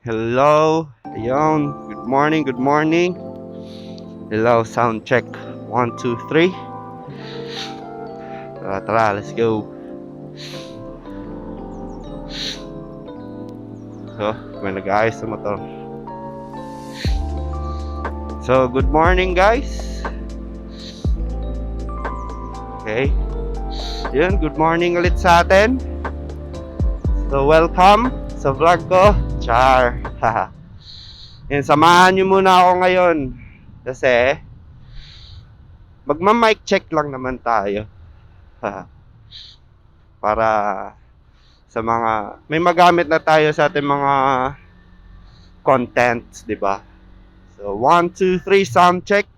Hello. Ayun. Good morning, good morning. Hello, sound check. 1, 2, 3. Tara, let's go. So, may nag-aayos sa motor. So, good morning guys. Okay. Yun, good morning ulit sa atin. So, welcome sa vlog ko. Char. Yan, samahan nyo muna ako ngayon. Kasi, magma-mic check lang naman tayo. Para sa mga, may magamit na tayo sa ating mga contents, di ba? So, 1, 2, 3, sound check.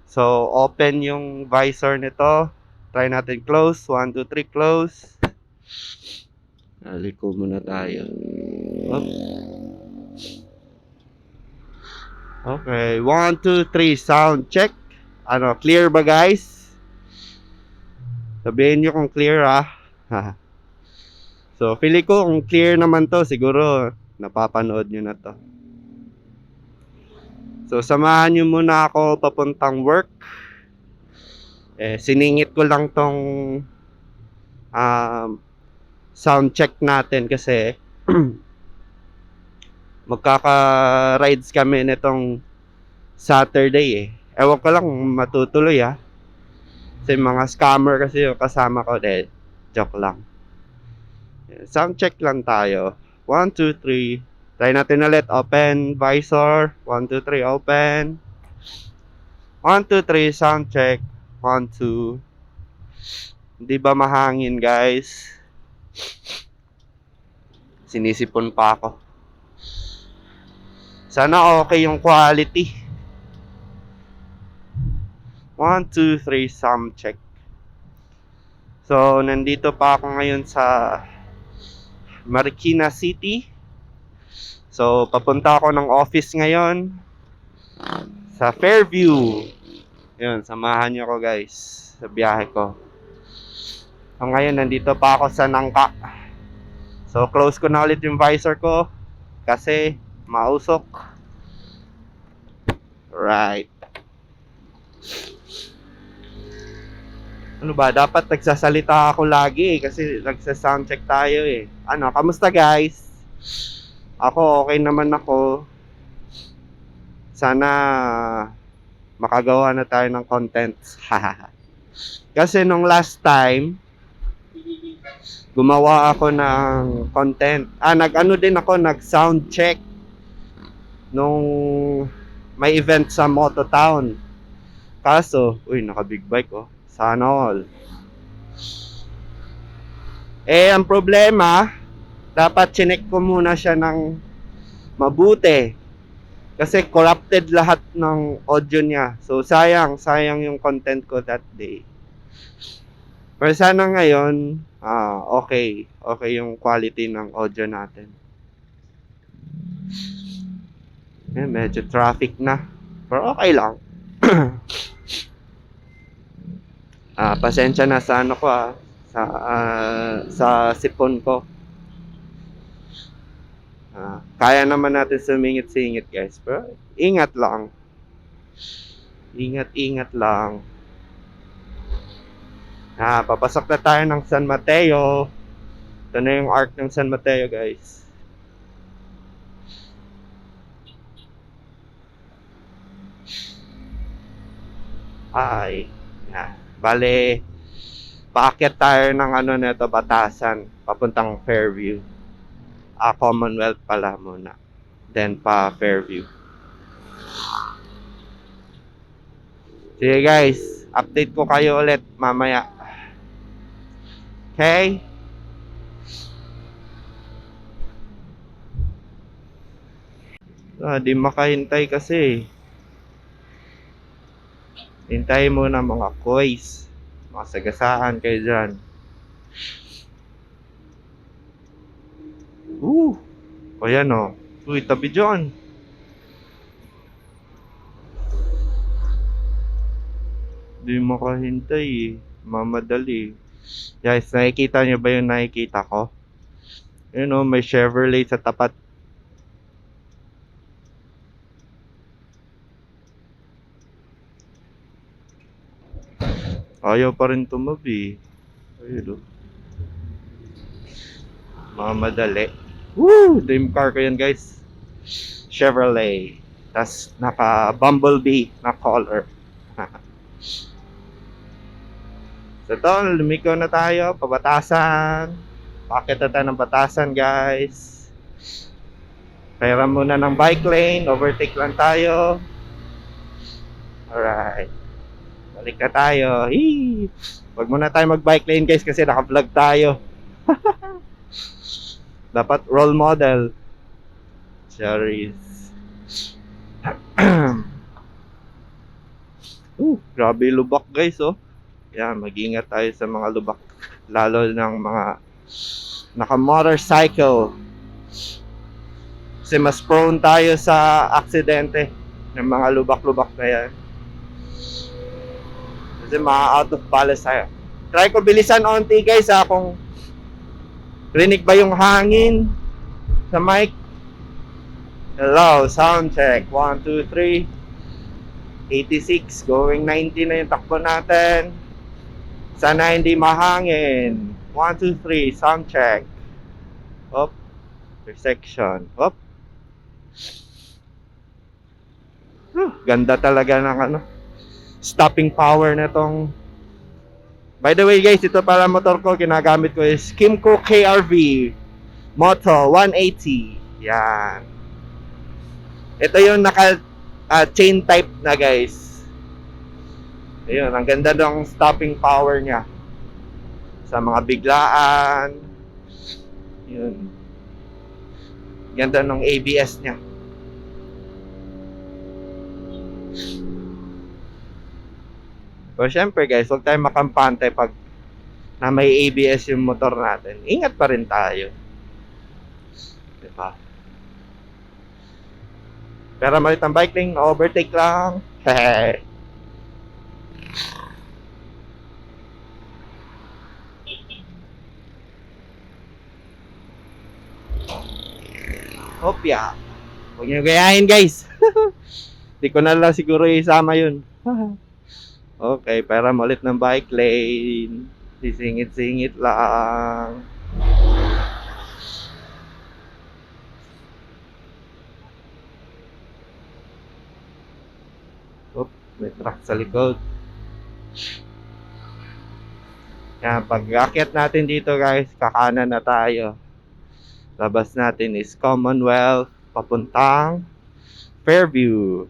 So, open yung visor nito. Try natin close. 1, 2, 3, close. Naliko muna tayo. Oops. Okay, 1, 2, 3, sound check. Ano, clear ba guys? Sabihin nyo kung clear So, feeling ko kung clear naman to, siguro napapanood nyo na to. So, samahan nyo muna ako papuntang work. Siningit ko lang tong sound check natin kasi magkaka-rides kami nitong Saturday Ewan ko lang matutuloy Kasi mga scammer kasi yung kasama ko joke lang. Sound check lang tayo. 1, 2, 3. Try natin ulit. Open visor. 1, 2, 3. Open. 1, 2, 3. Sound check. 1, 2. Hindi ba mahangin guys? Sinisipon pa ako. Sana okay yung quality. 1, 2, 3. Sound check. So, nandito pa ako ngayon sa Marikina City. So, papunta ako ng office ngayon sa Fairview. Yun, samahan nyo ko guys sa biyahe ko. So, ngayon nandito pa ako sa Nangka. So, close ko na ulit yung visor ko kasi mausok. Right. Ano ba? Dapat nagsasalita ako lagi kasi nagsa-sound check tayo Ano, kamusta guys? Ako, okay naman ako. Sana makagawa na tayo ng content. Kasi nung last time, gumawa ako ng content. Nag-ano din ako, nag-sound check nung may event sa Mototown. Kaso, naka-big bike Sana all. Ang problema, dapat chinek ko muna siya ng mabuti. Kasi corrupted lahat ng audio niya. So, sayang yung content ko that day. Pero sana ngayon, okay yung quality ng audio natin. Medyo traffic na. Pero okay lang. Pasensya na sa ano ko sa sipon ko. Kaya naman natin sumingit-singit guys. Pero ingat lang. Ingat lang. Papasok na tayo ng San Mateo. Ito na yung arc ng San Mateo guys. Bale, paakyat tayo ng nito, Batasan, papuntang Fairview. Commonwealth pala muna. Then pa Fairview. Sige guys, update ko kayo ulit mamaya. Okay? Di makahintay kasi. Hintayin muna mga kois. Mga sagasaan kayo dyan. Ayan tabi dyan. Di makahintay mamadali. Guys, nakikita nyo ba yung nakikita ko? May Chevrolet sa tapat. Ayaw pa rin tumabi. Ayun, oh. Mamadali. Woo! Dream car ko yan, guys. Chevrolet. Tas naka Bumblebee na color. So tol, lumiko na tayo. Pabatasan. Bakit na tayo ng batasan, guys? Kaya muna ng bike lane. Overtake lang tayo. Alright. Balik na tayo. Hee! Wag muna tayo mag-bike lane, guys, kasi naka-vlog tayo. Dapat role model. Cherries. Grabe lubak, guys, oh. Yan, mag-ingat tayo sa mga lubak. Lalo ng mga naka-motorcycle. Kasi mas prone tayo sa aksidente ng mga lubak-lubak na yan. Kasi out of balance tayo. Try ko bilisan onti, guys, ha, kung rinig ba yung hangin sa mic. Hello, sound check. 1, 2, 3. 86, going 90 na yung takbo natin. Sana hindi mahangin. 1, 2, 3, sound check. Hop. Intersection. Hop. Ganda talaga ng ano, stopping power na tong. By the way, guys, ito pala motor ko, ginagamit ko is Kymco KRV Moto 180. Yan. Ito yung naka chain type na, guys. Ayun, ang ganda ng stopping power niya sa mga biglaan. Yun. Ganda ng ABS niya. So, syempre, guys, huwag tayong makampante pag na may ABS yung motor natin. Ingat pa rin tayo. Diba? Pero malit ang bike lane, overtake lang. Hopya. Huwag nyo gayahin, guys. Hindi ko na lang siguro isama yun. Okay, para malit ng bike lane. Sisingit-singit lang. Oop, may truck sa likod. Yan, pag-akyat natin dito, guys, kakanan na tayo. Labas natin is Commonwealth, papuntang Fairview.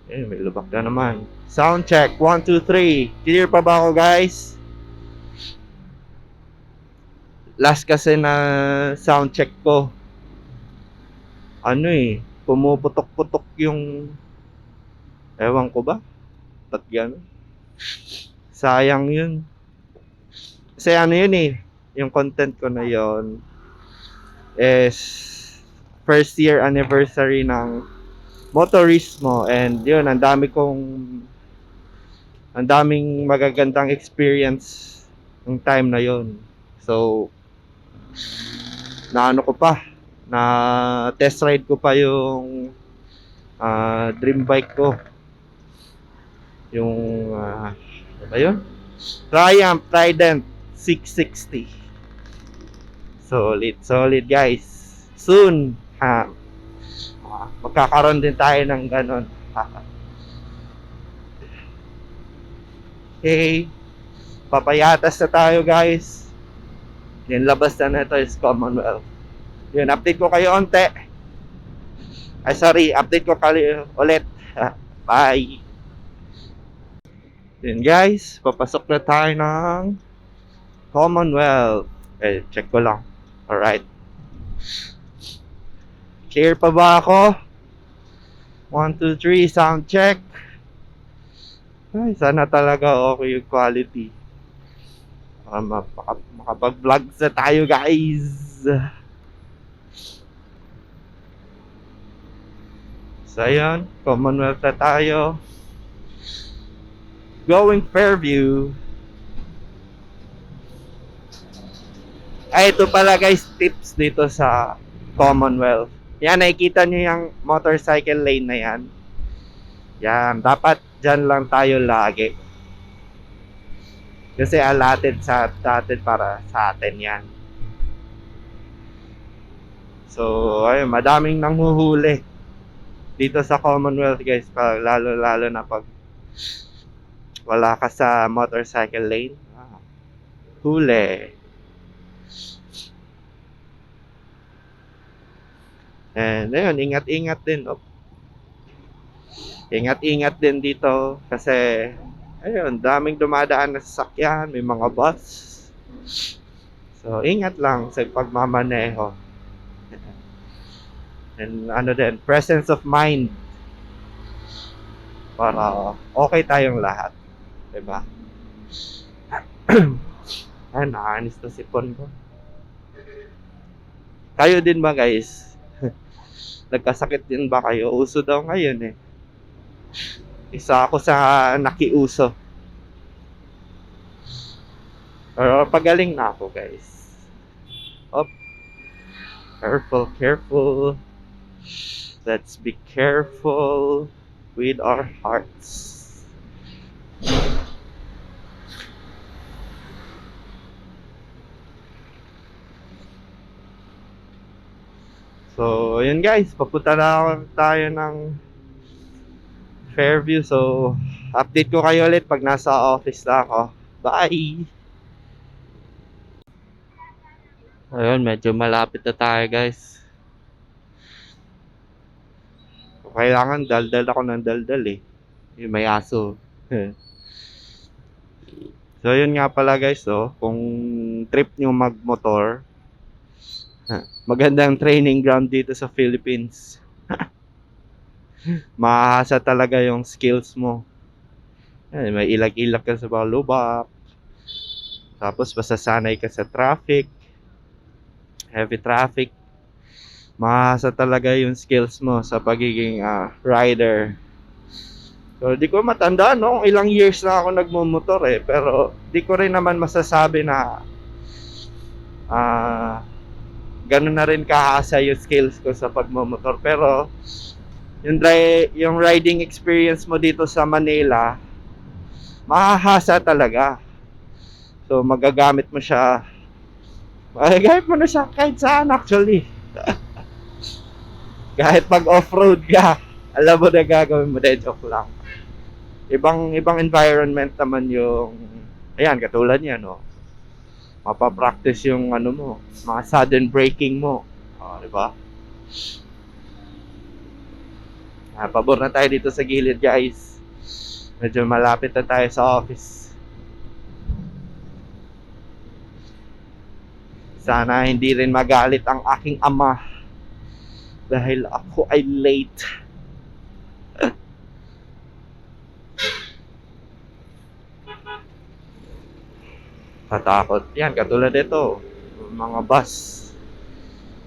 Eh, may lubak na naman. Sound check, 1, 2, 3. Clear pa ba ako, guys? Last kasi na sound check ko, ano eh, pumuputok-putok yung, ewan ko ba? Ba't gano'n? Sayang yun. Kasi ano yun eh, yung content ko na yun is first year anniversary ng Motorismo, and yun, ang daming magagandang experience ng time na yun. So na test ride ko pa yung dream bike ko, yung ano yun? Triumph Trident 660. Solid, guys. Soon, magkakaroon din tayo ng ganon. Okay, papayatas na tayo, guys. Yung labas na ito is Commonwealth. Yun, update ko kayo onte. Update ko kayo ulit. Bye. Yun, guys, papasok na tayo ng Commonwealth. Check ko lang. Alright. Clear pa ba ako? 1, 2, 3, sound check. Ay, sana talaga okay yung quality. Makapag-vlog sa tayo, guys. So, ayan. Commonwealth na tayo. Going Fairview. Ay, ito pala, guys, tips dito sa Commonwealth. Yan, nakikita nyo yung motorcycle lane na yan. Yan, dapat dyan lang tayo lagi. Kasi allotted sa atin para sa atin yan. So, ayun, madaming nanghuhuli dito sa Commonwealth guys, lalo na pag wala ka sa motorcycle lane. Huli. And ayun, ingat-ingat din. Ingat-ingat din dito kasi ayun, daming dumadaan na sasakyan, may mga bus. So, ingat lang sa pagmamaneho. And ano din, presence of mind para okay tayong lahat. Diba? Ay, nakaanis to sipon ko. Kayo din ba guys? Nagkasakit din ba kayo? Uso daw ngayon eh. Isa ako sa nakiuso. Pero pagaling na ako guys. Careful. Let's be careful with our hearts. So, yun guys, papunta na tayo ng Fairview. So, update ko kayo ulit pag nasa office na ako. Bye! Ayun, medyo malapit na tayo guys. Kailangan daldal ako ng daldal eh. Yung may aso. So, yun nga pala guys, kung trip nyo magmotor, magandang training ground dito sa Philippines. Mahasa talaga yung skills mo. May ilag-ilag ka sa bawah lubak. Tapos masasanay ka sa traffic. Heavy traffic. Mahasa talaga yung skills mo sa pagiging rider. So, di ko matandaan kung ilang years na ako nagmumotor eh. Pero di ko rin naman masasabi na ganun na rin kahasa yung skills ko sa pagmumotor. Pero yung riding experience mo dito sa Manila, mahahasa talaga. So magagamit mo siya kahit saan actually. Kahit pag off-road ka, alam mo na gagawin mo, joke lang. Ibang environment naman yung ayan, katulad niyan mapapractice yung mo, mga sudden braking mo. Di ba? Pabor na tayo dito sa gilid, guys. Medyo malapit na tayo sa office. Sana hindi rin magalit ang aking ama dahil ako ay late. Katakot yan, katulad ito mga bus,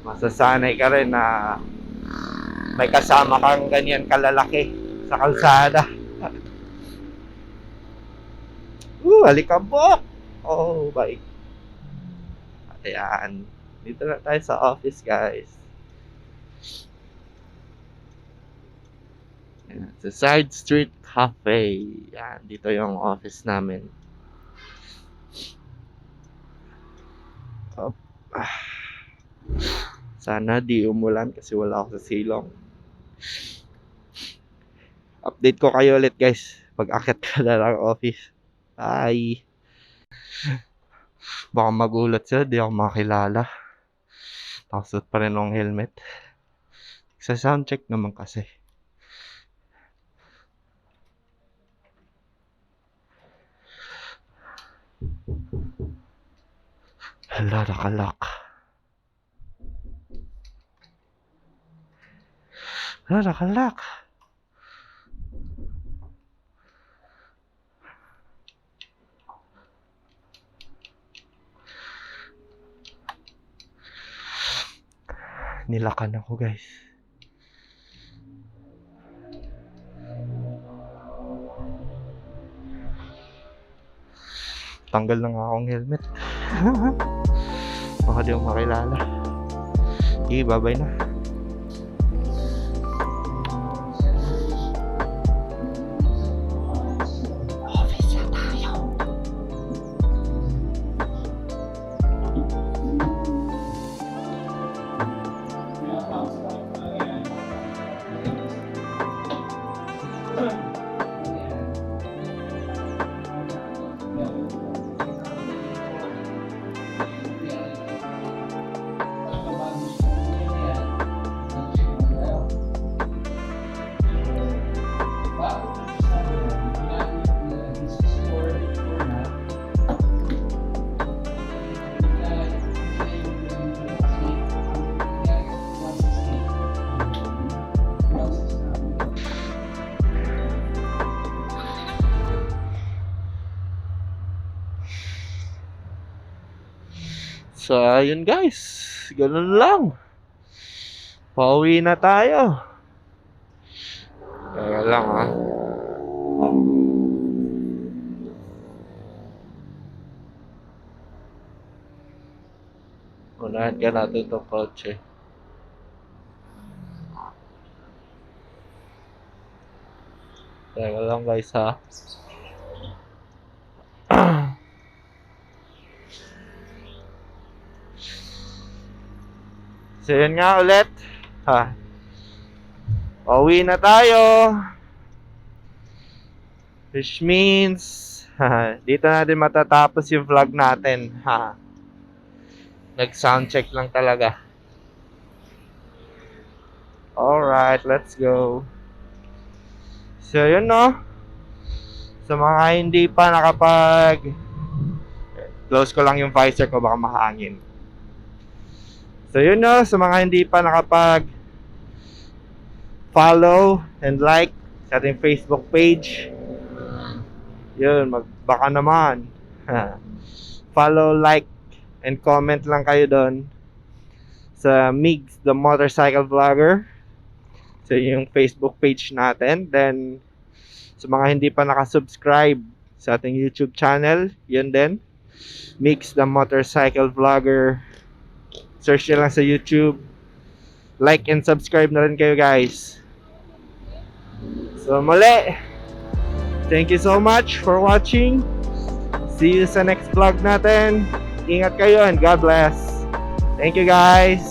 masasanay ka rin na may kasama kang ganyan kalalaki sa kalsada. Alikabok. Oh my. Ayan, dito na tayo sa office guys. Ayan, sa Side Street Cafe. Yan, dito yung office namin. Sana di umulan kasi wala ako sa silong. Update ko kayo ulit guys pag akit ka na ng office. Bye. Baka magulat sila, di ako makilala. Tapos pa rin ng helmet. Sa soundcheck naman kasi. Hala, nakalak. Hala, nakalak. Nilakan ako guys. Tanggal na nga akong helmet. Baka di ako makilala. Bye-bye na. Office na tayo. So, ayun guys. Ganun lang. Pauwi na tayo. Kaya lang ha. Unahan ka natin itong kotse. Teka lang guys ha. So yun nga ulit. Ha. Pauwi na tayo. Which means dito natin matatapos yung vlog natin. Ha. Nag-soundcheck lang talaga. Alright, let's go. So yun no. Sa mga hindi pa nakapag close ko lang yung visor ko, baka mahangin. So yun no, sa mga hindi pa nakapag follow and like sa ating Facebook page, yun, baka naman follow, like and comment lang kayo doon sa Migs the Motorcycle Vlogger. So yung Facebook page natin. Then sa mga hindi pa nakasubscribe sa ating YouTube channel, yun din, Migs the Motorcycle Vlogger. Search nyo lang sa YouTube. Like and subscribe na rin kayo guys. So muli, thank you so much for watching. See you sa next vlog natin. Ingat kayo and God bless. Thank you guys.